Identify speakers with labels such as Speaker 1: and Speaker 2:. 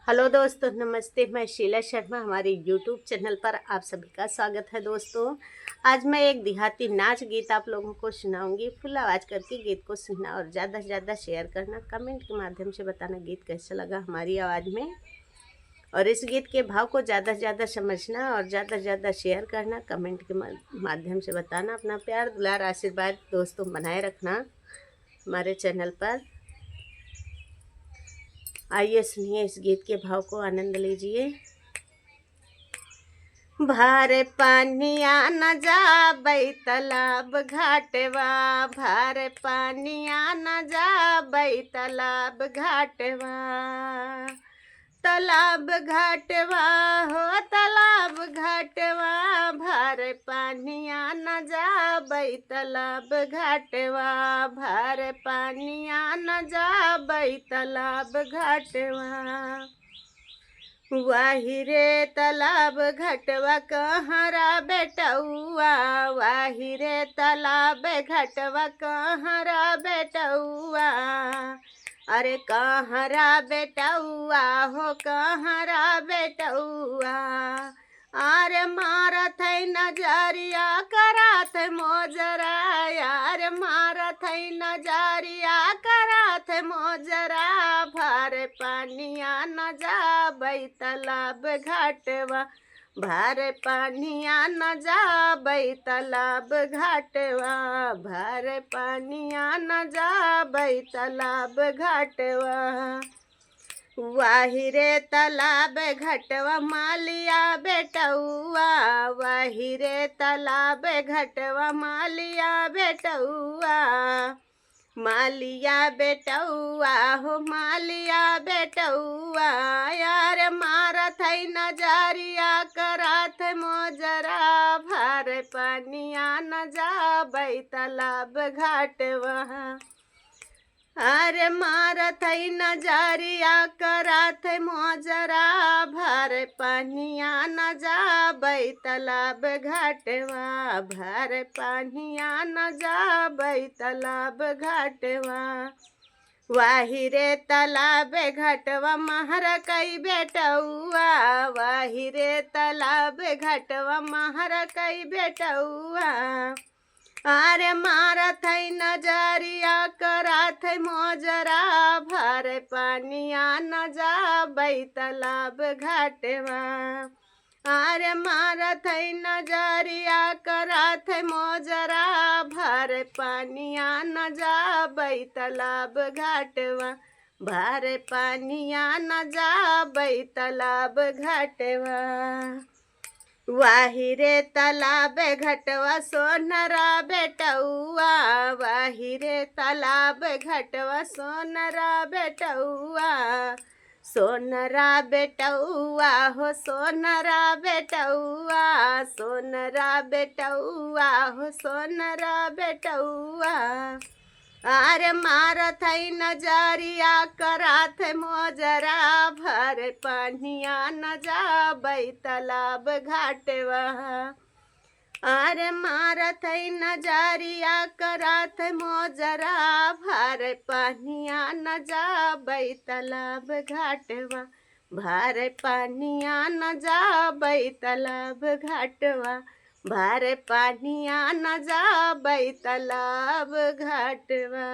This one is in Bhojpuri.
Speaker 1: हेलो दोस्तों, नमस्ते। मैं शीला शर्मा, हमारे यूट्यूब चैनल पर आप सभी का स्वागत है। दोस्तों, आज मैं एक देहाती नाच गीत आप लोगों को सुनाऊंगी। फुल आवाज़ करके गीत को सुनना और ज़्यादा से ज़्यादा शेयर करना, कमेंट के माध्यम से बताना गीत कैसा लगा हमारी आवाज़ में। और इस गीत के भाव को ज़्यादा से ज़्यादा समझना और ज़्यादा से ज़्यादा शेयर करना, कमेंट के माध्यम से बताना। अपना प्यार, दुलार, आशीर्वाद दोस्तों बनाए रखना हमारे चैनल पर। आइए सुनिए इस गीत के भाव को, आनंद लीजिए। भारे पानिया न जाबै तालाब घाटवा, भारे पानिया न जाबै तालाब घाटवा, तालाब घाटवा हो तालाब घाटवा, भारे पानिया न जाबै तालाब घाटवा, भारे पानिया न जाबै तालाब घाटवा। वाही रे तालाब घाटवा कहरा बेटौआ, वाही रे तालाब घाटवा कहरा बेटौआ, अरे कहरा बेटौआ हो कहरा बेटौआ, अरे मारत है नजरिया करात मोजरा, यार मारत है नजरिया करात मोजरा, भारे पानिया न जाबै तालाब घाटवा, भारे पानिया न जाबै तालाब घाटवा, भारे पानिया न जाबै तालाब घाटवा। वाही रे तालाब घाटवा मालिया बेटौआ, वाही रे तालाब घाटवा मालिया बेटौआ, मालिया बेटौआ हो मालिया बेटौआ, यार मारत है नजरिया करात मोजरा, भारे पानिया न जाबै तालाब घाटवा, अरे मारत है नजरिया करात मोजरा, भारे पानिया न जाबै तालाब घाटवा, भारे पानिया न जाबै तालाब घाटवा। वाही रे तालाब घाटवा महर कई बेटौआ, वाही रे तालाब घाटवा महर कई बेटौआ, अरे मारत है नजरिया करात मोजरा, भारे पानिया न जाबै तालाब घाटवा, अरे मारत है नजरिया करात मोजरा, भारे पानिया न जाबै तालाब घाटवा, भारे पानिया न जाबै तालाब घाटवा। वाही रे तालाब घाटवा सोनरा बेटौआ, वाही रे तालाब घाटवा सोनरा बेटौआ, सोनरा बेटौआ हो सोनरा बेटौआ, सोनरा बेटौआ हो सोनरा बेटौआ, अरे मारत है नजरिया करात मोजरा, भारे पानिया न जाबै तालाब घाटवा, अरे मारत है नजरिया करात मोजरा, भारे पानिया न जाबै तालाब घाटवा, भारे पानिया न जाबै तालाब घाटवा, भारे पानिया न जाबै तालाब घाटवा।